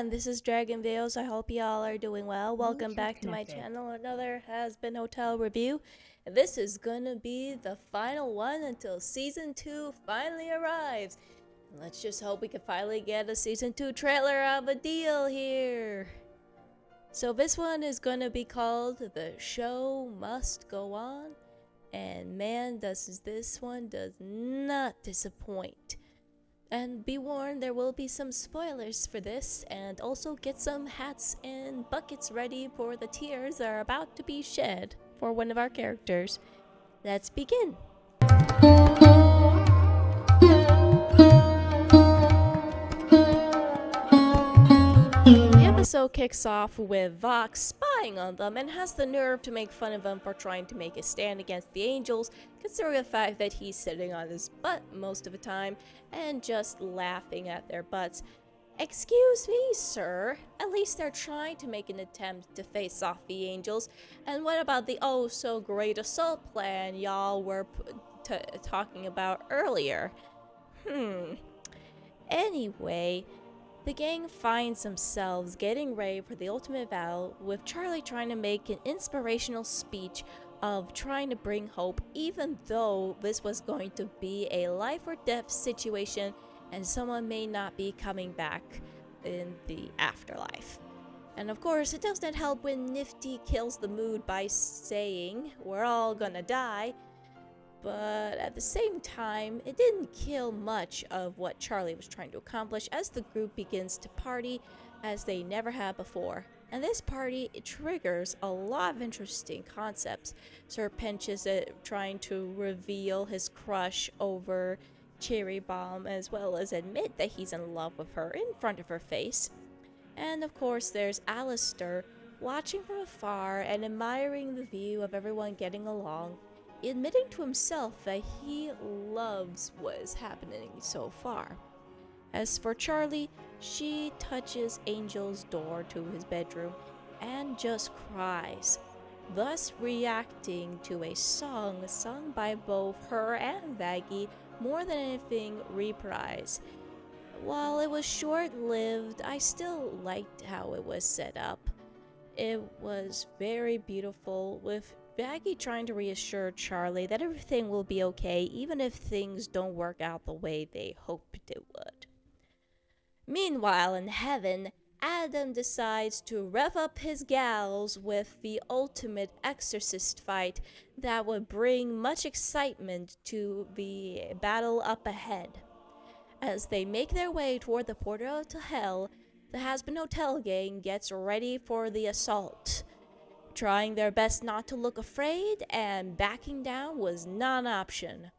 everyone, this is Dragon Veils. I hope y'all are doing well. Welcome back to my channel, another Hazbin Hotel review. This is gonna be the final one until Season 2 finally arrives. Let's just hope we can finally get a Season 2 trailer of a deal here. So this one is gonna be called The Show Must Go On. And man, this one does not disappoint. And be warned, there will be some spoilers for this, and also get some hats and buckets ready for the tears that are about to be shed for one of our characters. Let's begin. The episode kicks off with Vox spying on them and has the nerve to make fun of them for trying to make a stand against the Angels, considering the fact that he's sitting on his butt most of the time and just laughing at their butts. Excuse me, sir. At least they're trying to make an attempt to face off the Angels. And what about the oh-so-great assault plan y'all were talking about earlier? Anyway, the gang finds themselves getting ready for the ultimate battle, with Charlie trying to make an inspirational speech of trying to bring hope, even though this was going to be a life or death situation and someone may not be coming back in the afterlife. And of course, it doesn't help when Nifty kills the mood by saying, "We're all gonna die." But at the same time, it didn't kill much of what Charlie was trying to accomplish, as the group begins to party as they never had before. And this party, it triggers a lot of interesting concepts. Sir Pinch is trying to reveal his crush over Cherry Bomb, as well as admit that he's in love with her in front of her face. And of course, there's Alistair watching from afar and admiring the view of everyone getting along, admitting to himself that he loves what is happening so far. As for Charlie, she touches Angel's door to his bedroom and just cries, thus reacting to a song sung by both her and Vaggie, more than anything reprised. While it was short-lived, I still liked how it was set up. It was very beautiful, with Vaggie trying to reassure Charlie that everything will be okay even if things don't work out the way they hoped it would. Meanwhile, in heaven, Adam decides to rev up his gals with the ultimate exorcist fight that would bring much excitement to the battle up ahead. As they make their way toward the portal to hell, the Hazbin Hotel gang gets ready for the assault, trying their best not to look afraid, and backing down was not an option.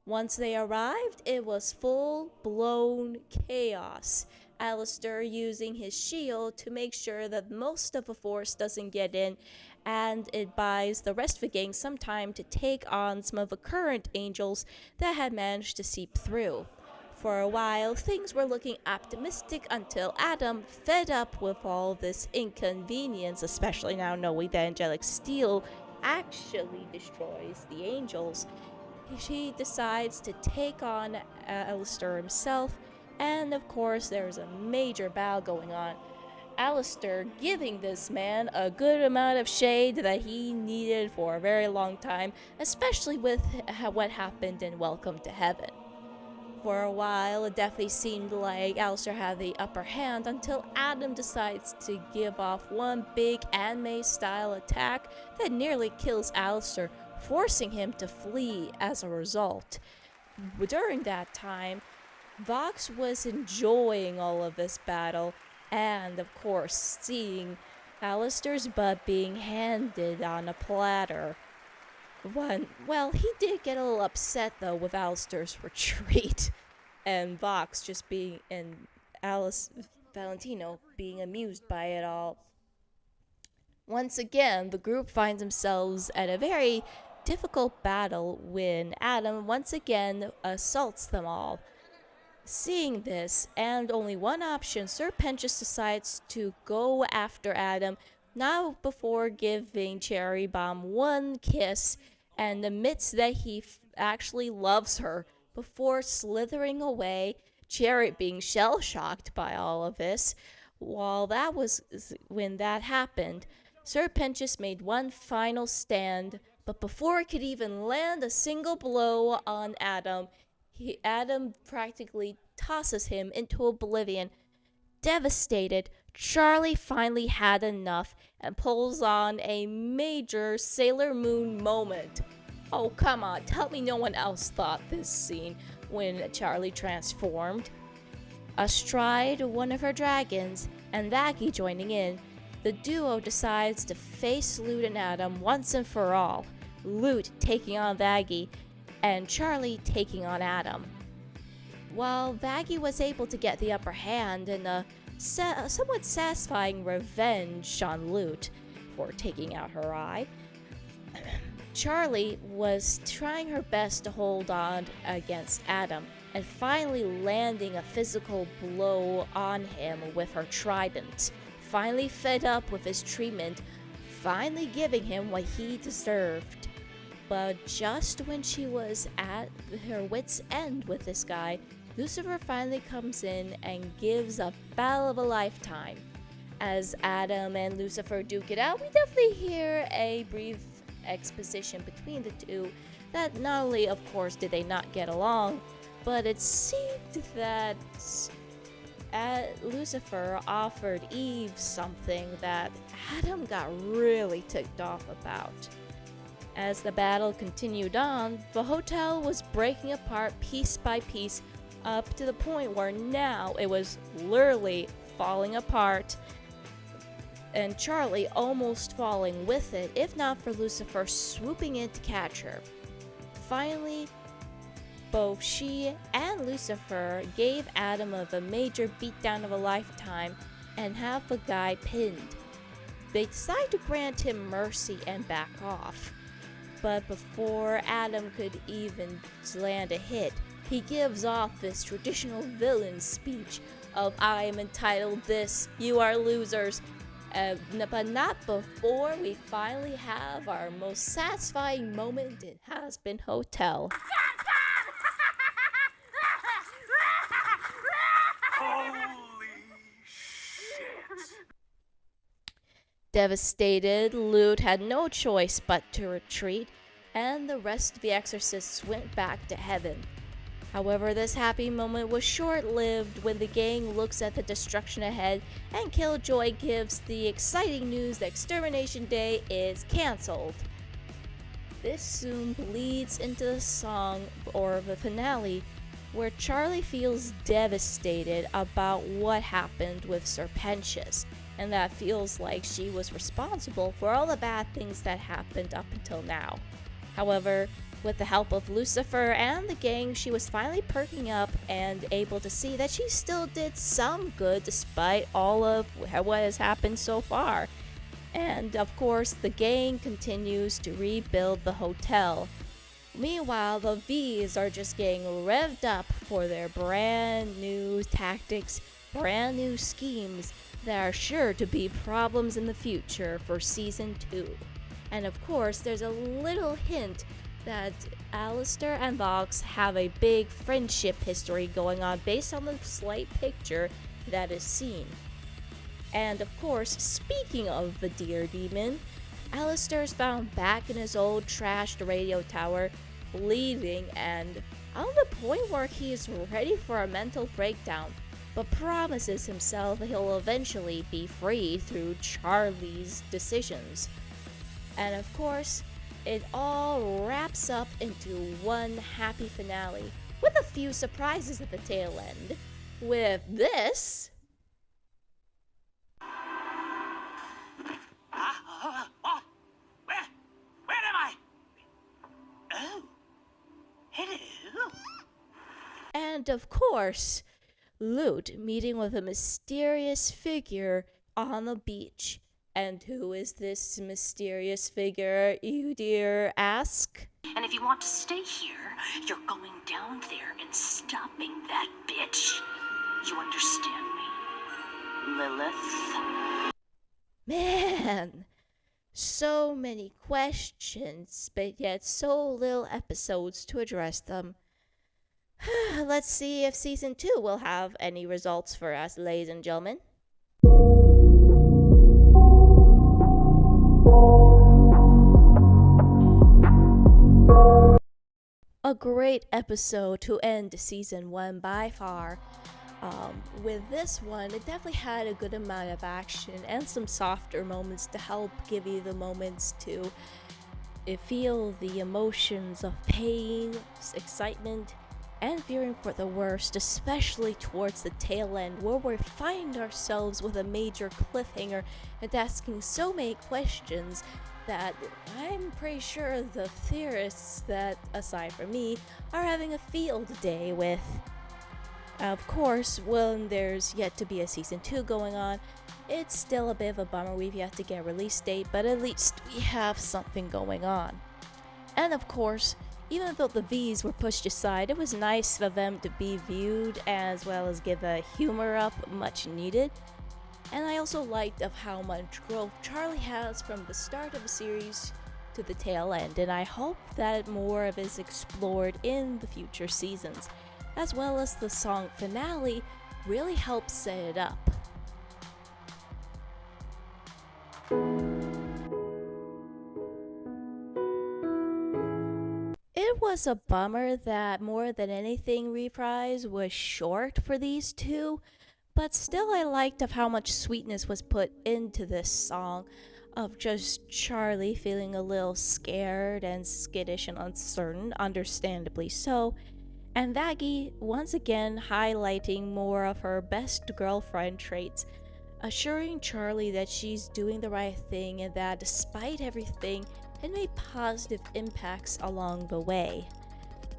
Once they arrived, it was full-blown chaos. Alistair using his shield to make sure that most of the force doesn't get in, and it buys the rest of the gang some time to take on some of the current Angels that had managed to seep through. For a while, things were looking optimistic until Adam, fed up with all this inconvenience, especially now knowing that Angelic Steel actually destroys the Angels, she decides to take on Alistair himself, and of course there's a major battle going on. Alistair giving this man a good amount of shade that he needed for a very long time, especially with what happened in Welcome to Heaven. For a while, it definitely seemed like Alistair had the upper hand until Adam decides to give off one big anime-style attack that nearly kills Alistair, forcing him to flee as a result. During that time, Vox was enjoying all of this battle, and of course, seeing Alistair's butt being handed on a platter. Well, he did get a little upset though with Alistair's retreat, and Vox just being, and Alice Valentino being amused by it all. Once again, the group finds themselves at a very difficult battle when Adam once again assaults them all. Seeing this, and only one option, Sir Penchus decides to go after Adam, not before giving Cherry Bomb one kiss, and admits that he actually loves her, before slithering away, Cherry being shell-shocked by all of this, While that was when that happened, Serpentius made one final stand, but before it could even land a single blow on Adam, Adam practically tosses him into oblivion. Devastated, Charlie finally had enough and pulls on a major Sailor Moon moment. Oh, come on, tell me no one else thought this scene when Charlie transformed. Astride one of her dragons, and Vaggie joining in, the duo decides to face Lute and Adam once and for all, Lute taking on Vaggie, and Charlie taking on Adam. While Vaggie was able to get the upper hand in a somewhat satisfying revenge on Lute for taking out her eye, Charlie was trying her best to hold on against Adam and finally landing a physical blow on him with her trident, finally fed up with his treatment, finally giving him what he deserved. But just when she was at her wit's end with this guy, Lucifer finally comes in and gives a battle of a lifetime. As Adam and Lucifer duke it out, we definitely hear a brief exposition between the two that not only, of course, did they not get along, but it seemed that Lucifer offered Eve something that Adam got really ticked off about. As the battle continued on, the hotel was breaking apart piece by piece up to the point where now it was literally falling apart, and Charlie almost falling with it, if not for Lucifer swooping in to catch her. Finally, both she and Lucifer gave Adam a major beatdown of a lifetime and have the guy pinned. They decide to grant him mercy and back off. But before Adam could even land a hit, he gives off this traditional villain speech of "I am entitled this, you are losers," but not before we finally have our most satisfying moment in Hazbin Hotel. Holy shit. Devastated, Lute had no choice but to retreat, and the rest of the exorcists went back to heaven. However, this happy moment was short-lived when the gang looks at the destruction ahead and Killjoy gives the exciting news that Extermination Day is cancelled. This soon bleeds into the song, or the finale, where Charlie feels devastated about what happened with Serpentius, and that feels like she was responsible for all the bad things that happened up until now. However, with the help of Lucifer and the gang, she was finally perking up and able to see that she still did some good despite all of what has happened so far. And of course, the gang continues to rebuild the hotel. Meanwhile, the V's are just getting revved up for their brand new tactics, brand new schemes that are sure to be problems in the future for Season 2. And of course, there's a little hint that Alistair and Vox have a big friendship history going on based on the slight picture that is seen. And of course, speaking of the Deer Demon, Alistair is found back in his old trashed radio tower, bleeding and on the point where he is ready for a mental breakdown, but promises himself he'll eventually be free through Charlie's decisions. And of course, it all wraps up into one happy finale, with a few surprises at the tail end. With this... Where am I? Oh, hello. And of course, Lute meeting with a mysterious figure on the beach. And who is this mysterious figure, you dear ask? And if you want to stay here, you're going down there and stopping that bitch. You understand me, Lilith? Man, so many questions, but yet so little episodes to address them. Let's see if Season 2 will have any results for us, ladies and gentlemen. a great episode to end season 1 by far. With this one, it definitely had a good amount of action and some softer moments to help give you the moments to feel the emotions of pain, excitement, and fearing for the worst, especially towards the tail end where we find ourselves with a major cliffhanger and asking so many questions that I'm pretty sure the theorists that, aside from me, are having a field day with. Of course, when there's yet to be a season 2 going on, it's still a bit of a bummer we've yet to get a release date, but at least we have something going on. And of course, even though the V's were pushed aside, it was nice for them to be viewed as well as give a humor up much needed. And I also liked of how much growth Charlie has from the start of the series to the tail end, and I hope that more of it is explored in the future seasons, as well as the song finale really helps set it up. It was a bummer that more than anything Reprise was short for these two, but still I liked of how much sweetness was put into this song, of just Charlie feeling a little scared and skittish and uncertain, understandably so, and Vaggie once again highlighting more of her best girlfriend traits, assuring Charlie that she's doing the right thing and that despite everything, it made positive impacts along the way.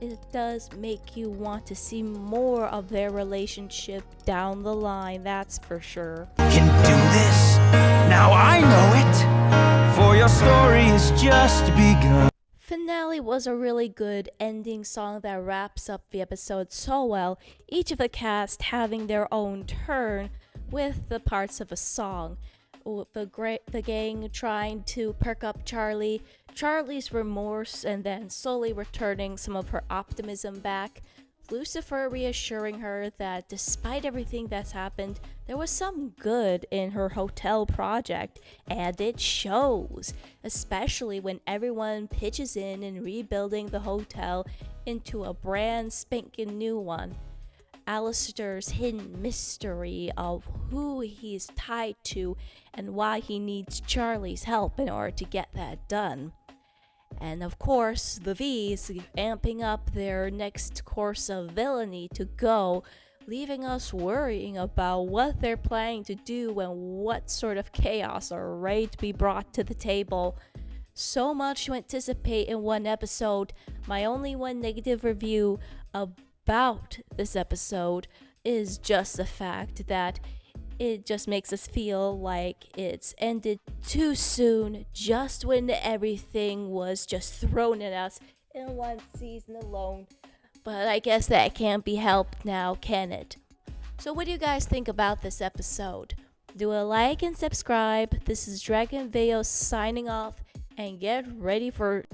It does make you want to see more of their relationship down the line, that's for sure. Can do this. Now I know it. For your story is just begun. Finale was a really good ending song that wraps up the episode so well, each of the cast having their own turn with the parts of a song. The gang trying to perk up Charlie's remorse, and then slowly returning some of her optimism back. Lucifer reassuring her that despite everything that's happened, there was some good in her hotel project, and it shows, especially when everyone pitches in rebuilding the hotel into a brand spanking new one. Alistair's hidden mystery of who he's tied to and why he needs Charlie's help in order to get that done. And of course, the V's amping up their next course of villainy to go, leaving us worrying about what they're planning to do and what sort of chaos are ready to be brought to the table. So much to anticipate in one episode. My only one negative review about this episode is just the fact that it just makes us feel like it's ended too soon, just when everything was just thrown at us in one season alone. But I guess that can't be helped now, can it? So what do you guys think about this episode? Do a like and subscribe. This is Dragon Veo signing off, and get ready for